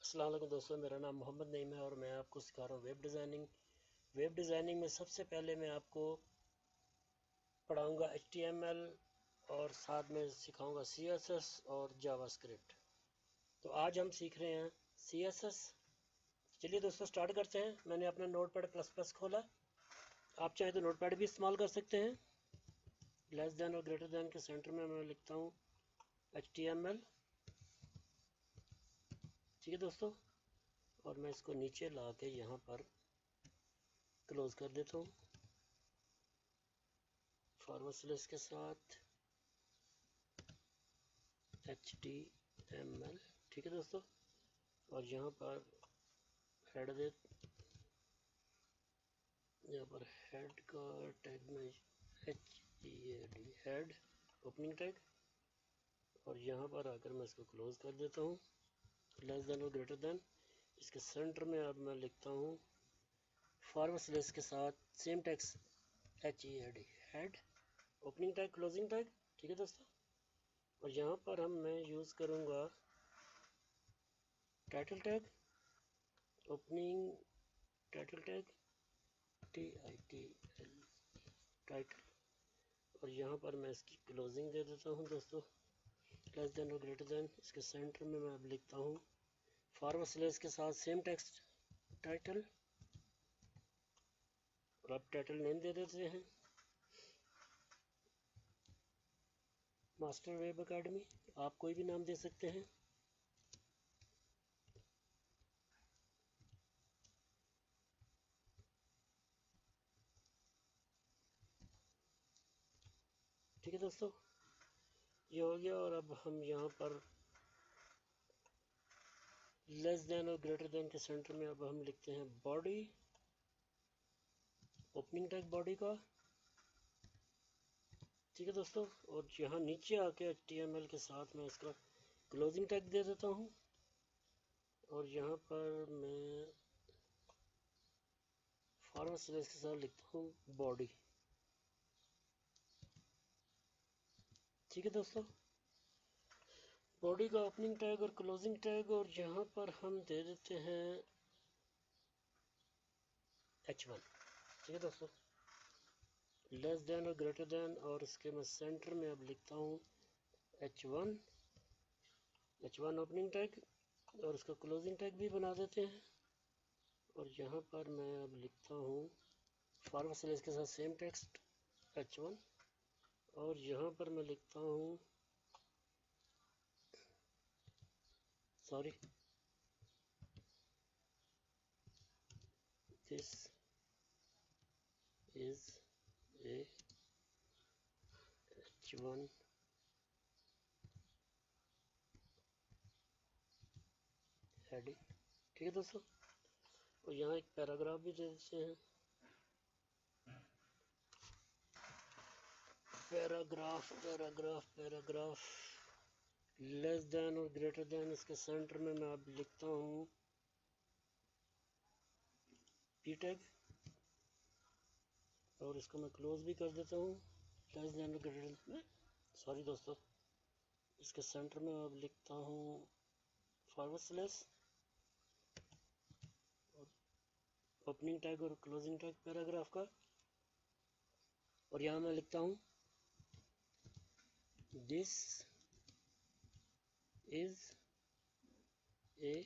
अस्सलाम वालेकुम दोस्तों, मेरा नाम मोहम्मद नईम है और मैं आपको सिखा रहा हूँ वेब डिज़ाइनिंग। वेब डिज़ाइनिंग में सबसे पहले मैं आपको पढ़ाऊँगा HTML और साथ में सिखाऊँगा CSS और जावास्क्रिप्ट। तो आज हम सीख रहे हैं CSS। चलिए दोस्तों स्टार्ट करते हैं। मैंने अपना नोटपैड प्लस प्लस खोला। आप चाहे तो नोटपैड भी इस्तेमाल कर सकते हैं। लेस देन और ग्रेटर देन के सेंटर में मैं लिखता हूँ HTML। ठीक है दोस्तों, और मैं इसको नीचे ला के यहाँ पर क्लोज कर देता हूँ फॉरवर्ड स्लैश के साथ HTML। ठीक है दोस्तों, और यहाँ पर हेड दे, यहाँ पर हेड का टैग में HEAD हेड ओपनिंग टैग, और यहाँ पर आकर मैं इसको क्लोज कर देता हूँ। लेस देन और ग्रेटर देन, इसके सेंटर में अब मैं लिखता हूँ फॉरवर्ड स्लैश के साथ same text HEAD head opening tag closing tag. ठीक है दोस्तों, और यहाँ पर मैं यूज़ करूँगा title tag, opening title tag TITL title, और यहाँ पर मैं इसकी क्लोजिंग दे देता हूँ दोस्तों। लेस देन और ग्रेटर देन, इसके सेंटर में मैं अब लिखता हूँ फॉरवर्ड स्लैश के साथ सेम टेक्स्ट टाइटल, और अब टाइटल नेम दे देते हैं मास्टर वेब अकेडमी। आप कोई भी नाम दे सकते हैं। ठीक है दोस्तों, ये हो गया। और अब हम यहाँ पर लेस देन और ग्रेटर देन के सेंटर में अब हम लिखते हैं बॉडी, ओपनिंग टैग बॉडी का। ठीक है दोस्तों, और यहाँ नीचे आके HTML के साथ मैं इसका क्लोजिंग टैग दे देता हूँ, और यहाँ पर मैं फॉरवर्ड स्लैश के साथ लिखता हूँ बॉडी। ठीक है दोस्तों, बॉडी का ओपनिंग टैग और क्लोजिंग टैग, और यहाँ पर हम दे देते हैं H1। ठीक है दोस्तों, लेस देन और ग्रेटर देन, और इसके मैं सेंटर में अब लिखता हूँ H1 ओपनिंग टैग, और इसका क्लोजिंग टैग भी बना देते हैं। और यहाँ पर मैं अब लिखता हूँ फॉरवर्ड स्लैश के साथ सेम टेक्स्ट H1, और यहाँ पर मैं लिखता हूँ sorry this is a H1 heading. ठीक है दोस्तों, और यहाँ एक पैराग्राफ भी दे देते हैं। Paragraph paragraph paragraph, less than और ग्रेटर देन, इसके सेंटर में मैं अब लिखता हूँ P टैग, और इसको मैं क्लोज भी कर देता हूँ। लेस देन और ग्रेटर, सॉरी दोस्तों, इसके सेंटर में अब लिखता हूँ फॉरवर्ड स्लैश, ओपनिंग टैग और क्लोजिंग टैग पैराग्राफ का, और यहाँ मैं लिखता हूँ दिस इज ए,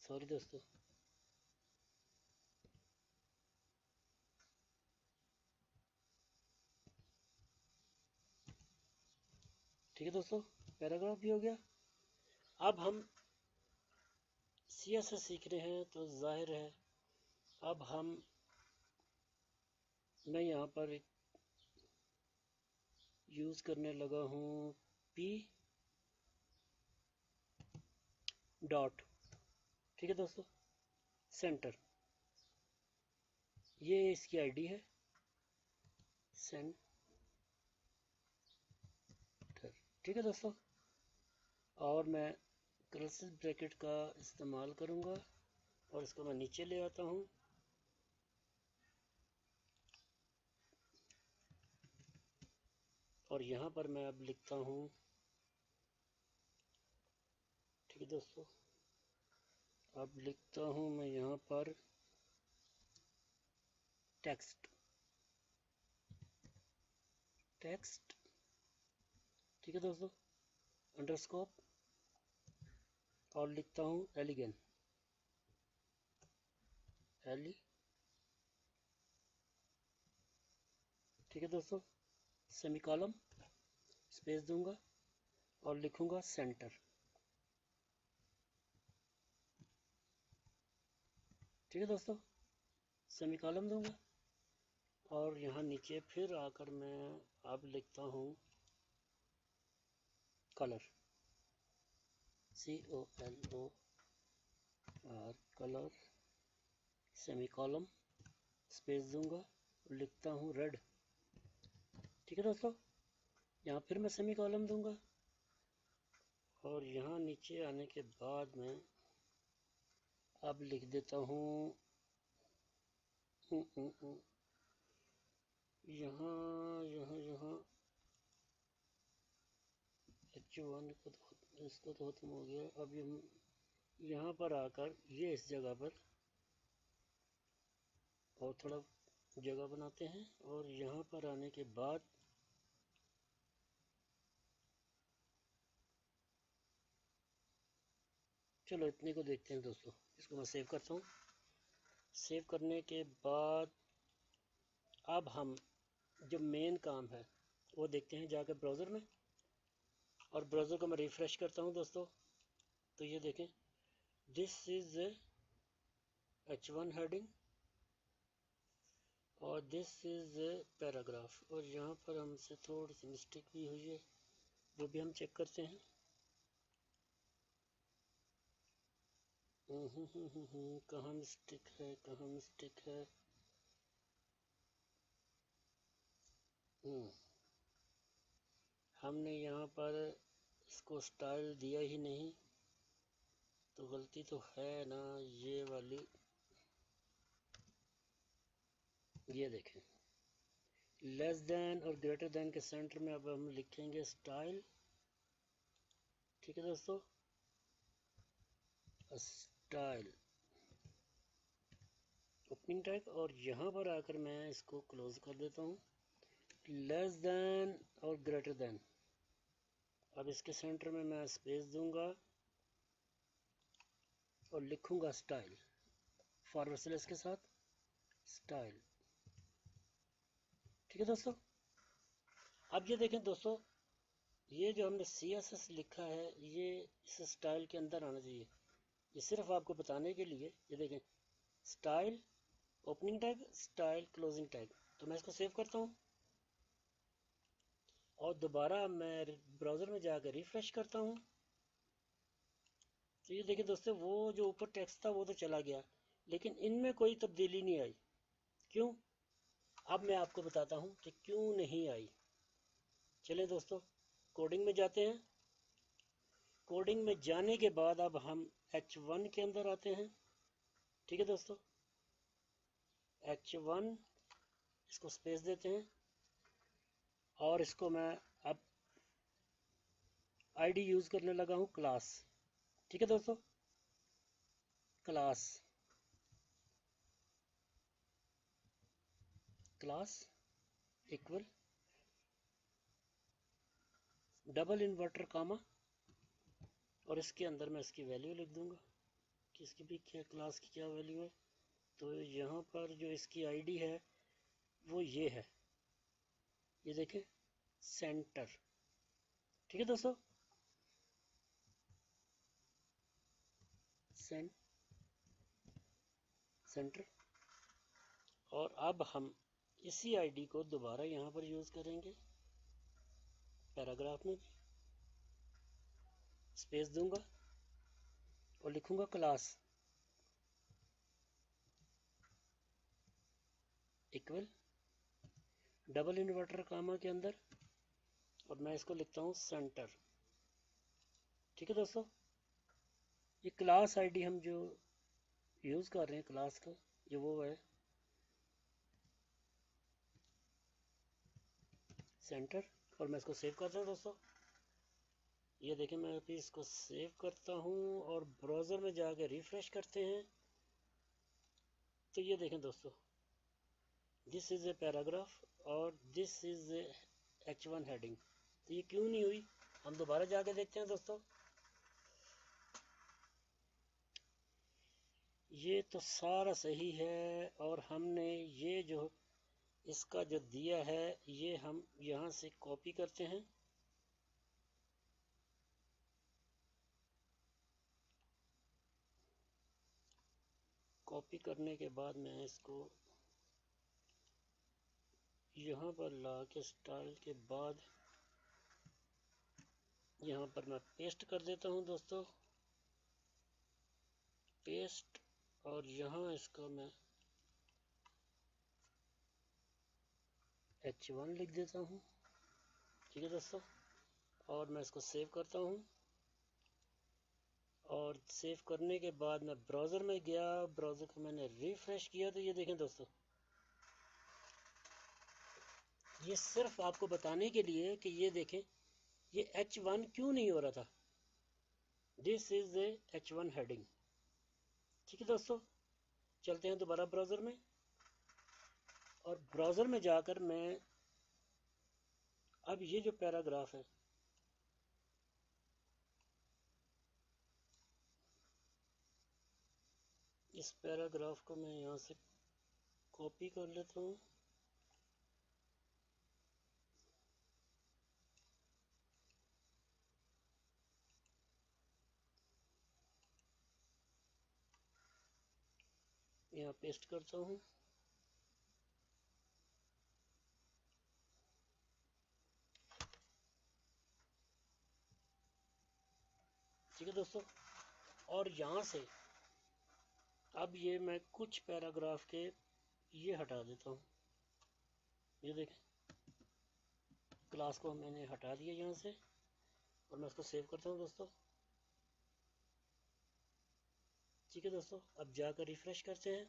सॉरी दोस्तों, ठीक है दोस्तों, पैराग्राफ भी हो गया। अब हम CSS सीख रहे हैं तो जाहिर है अब मैं यहाँ पर यूज़ करने लगा हूँ P डॉट। ठीक है दोस्तों, सेंटर, ये इसकी आईडी है सेंटर। ठीक है दोस्तों, और मैं क्रॉस ब्रैकेट का इस्तेमाल करूँगा, और इसको मैं नीचे ले आता हूँ, और यहाँ पर मैं अब लिखता हूँ दोस्तों, अब लिखता हूँ मैं यहाँ पर टेक्स्ट, ठीक है दोस्तों, अंडरस्कोर, और लिखता हूँ एलिगन, ठीक है दोस्तों, सेमीकॉलम, स्पेस दूंगा और लिखूंगा सेंटर, ठीक है दोस्तों, सेमीकॉलम दूंगा और यहाँ नीचे फिर आकर मैं अब लिखता हूँ कलर, COLOR, कलर, सेमीकॉलम, स्पेस दूंगा और लिखता हूँ रेड, ठीक है दोस्तों, यहाँ फिर मैं सेमीकॉलम दूंगा और यहाँ नीचे आने के बाद में अब लिख देता हूँ यहाँ यहाँ यहाँ H1 को तो इसको तो खत्म हो गया। अब यहाँ पर आकर ये इस जगह पर और थोड़ा जगह बनाते हैं और यहाँ पर आने के बाद चलो इतने को देखते हैं दोस्तों। इसको मैं सेव करता हूँ। सेव करने के बाद अब हम जो मेन काम है वो देखते हैं जाकर ब्राउज़र में, और ब्राउज़र को मैं रिफ़्रेश करता हूँ दोस्तों। तो ये देखें, दिस इज़ H1 हेडिंग और दिस इज़ पैराग्राफ, और यहाँ पर हमसे थोड़ी सी मिस्टेक भी हुई है, वो भी हम चेक करते हैं। कहाँ मिस्टेक है, कहाँ मिस्टेक है। हमने यहाँ पर इसको स्टाइल दिया ही नहीं, तो गलती तो है ना ये वाली। ये देखें, लेस देन और ग्रेटर देन के सेंटर में अब हम लिखेंगे स्टाइल, ठीक है दोस्तों, स्टाइल ओपनिंग टैग, और यहाँ पर आकर मैं इसको क्लोज कर देता हूँ। लेस देन और ग्रेटर देन, अब इसके सेंटर में मैं स्पेस दूंगा और लिखूंगा स्टाइल, फॉरवर्ड स्लैश के साथ स्टाइल, ठीक है दोस्तों। अब ये देखें दोस्तों, ये जो हमने CSS लिखा है ये इस स्टाइल के अंदर आना चाहिए। ये सिर्फ आपको बताने के लिए, ये देखें, style opening tag, style closing tag. तो मैं इसको सेव करता हूँ और दोबारा मैं ब्राउज़र में जाकर रिफ्रेश करता हूँ। तो ये देखिए दोस्तों, वो जो ऊपर टेक्स्ट था वो तो चला गया, लेकिन इनमें कोई तब्दीली नहीं आई। क्यों? अब मैं आपको बताता हूँ कि क्यों नहीं आई। चलें दोस्तों, कोडिंग में जाते हैं। कोडिंग में जाने के बाद अब हम H1 के अंदर आते हैं, ठीक है दोस्तों। H1, इसको स्पेस देते हैं और इसको मैं अब आईडी यूज़ करने लगा हूँ क्लास, ठीक है दोस्तों, क्लास इक्वल डबल इन्वर्टर कामा, और इसके अंदर मैं इसकी वैल्यू लिख दूंगा कि इसकी भी क्या क्लास की क्या वैल्यू है। तो यहाँ पर जो इसकी आईडी है वो ये है, ये देखें, सेंटर, ठीक है दोस्तों, सेंटर। और अब हम इसी आईडी को दोबारा यहाँ पर यूज़ करेंगे, पैराग्राफ में भी स्पेस दूंगा और लिखूंगा क्लास इक्वल डबल इन्वर्टर कामा के अंदर, और मैं इसको लिखता हूँ सेंटर, ठीक है दोस्तों। ये क्लास आईडी हम जो यूज़ कर रहे हैं क्लास का, ये वो है सेंटर, और मैं इसको सेव करता हूँ दोस्तों। ये देखें, मैं अभी इसको सेव करता हूँ और ब्राउज़र में जाके रिफ्रेश करते हैं। तो ये देखें दोस्तों, दिस इज़ ए पैराग्राफ और this is a H1 heading. तो ये क्यों नहीं हुई, हम दोबारा जाके देखते हैं दोस्तों। ये तो सारा सही है और हमने ये जो इसका जो दिया है ये हम यहाँ से कॉपी करते हैं। कॉपी करने के बाद मैं इसको यहाँ पर ला के स्टाइल के बाद यहाँ पर मैं पेस्ट कर देता हूँ दोस्तों, पेस्ट। और यहाँ इसका मैं H1 लिख देता हूँ। ठीक है दोस्तों, और मैं इसको सेव करता हूँ। और सेव करने के बाद मैं ब्राउज़र में गया, ब्राउज़र को मैंने रिफ्रेश किया। तो ये देखें दोस्तों, ये सिर्फ आपको बताने के लिए कि ये देखें ये H1 क्यों नहीं हो रहा था। This is a H1 heading. ठीक है दोस्तों, चलते हैं दोबारा ब्राउज़र में और ब्राउज़र में जाकर मैं अब ये जो पैराग्राफ है इस पैराग्राफ को मैं यहाँ से कॉपी कर लेता हूँ। यहाँ पेस्ट करता हूँ। ठीक है दोस्तों, और यहाँ से अब ये मैं कुछ पैराग्राफ के ये हटा देता हूँ। ये देखें, क्लास को मैंने हटा दिया यहाँ से और मैं इसको सेव करता हूँ दोस्तों। ठीक है दोस्तों, अब जाकर रिफ्रेश करते हैं।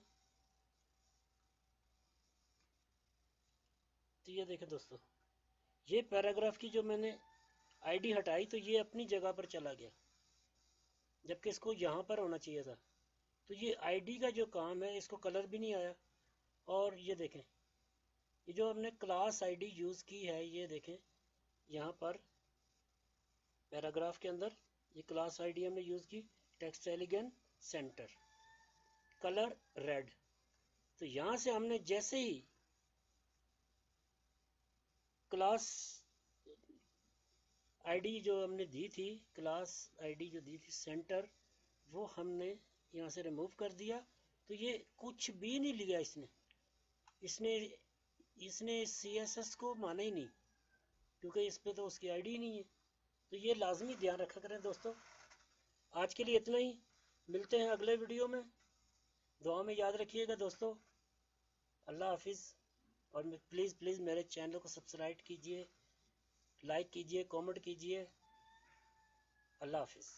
तो ये देखें दोस्तों, ये पैराग्राफ की जो मैंने आईडी हटाई तो ये अपनी जगह पर चला गया, जबकि इसको यहाँ पर होना चाहिए था। तो ये आईडी का जो काम है इसको कलर भी नहीं आया। और ये देखें, ये जो हमने क्लास आईडी यूज़ की है, ये देखें यहाँ पर पैराग्राफ के अंदर ये क्लास आईडी हमने यूज़ की, text elegant centre, colour red. तो यहाँ से हमने जैसे ही क्लास आईडी जो हमने दी थी, क्लास आईडी जो दी थी सेंटर, वो हमने यहाँ से रिमूव कर दिया। तो ये कुछ भी नहीं लिया इसने इसने इसने CSS को माना ही नहीं, क्योंकि इस पे तो उसकी आईडी ही नहीं है। तो ये लाजमी ध्यान रखा करें दोस्तों। आज के लिए इतना ही, मिलते हैं अगले वीडियो में। दुआ में याद रखिएगा दोस्तों। अल्लाह हाफिज़। और प्लीज़ प्लीज़ मेरे चैनल को सब्सक्राइब कीजिए, लाइक कीजिए, कमेंट कीजिए। अल्लाह हाफिज़।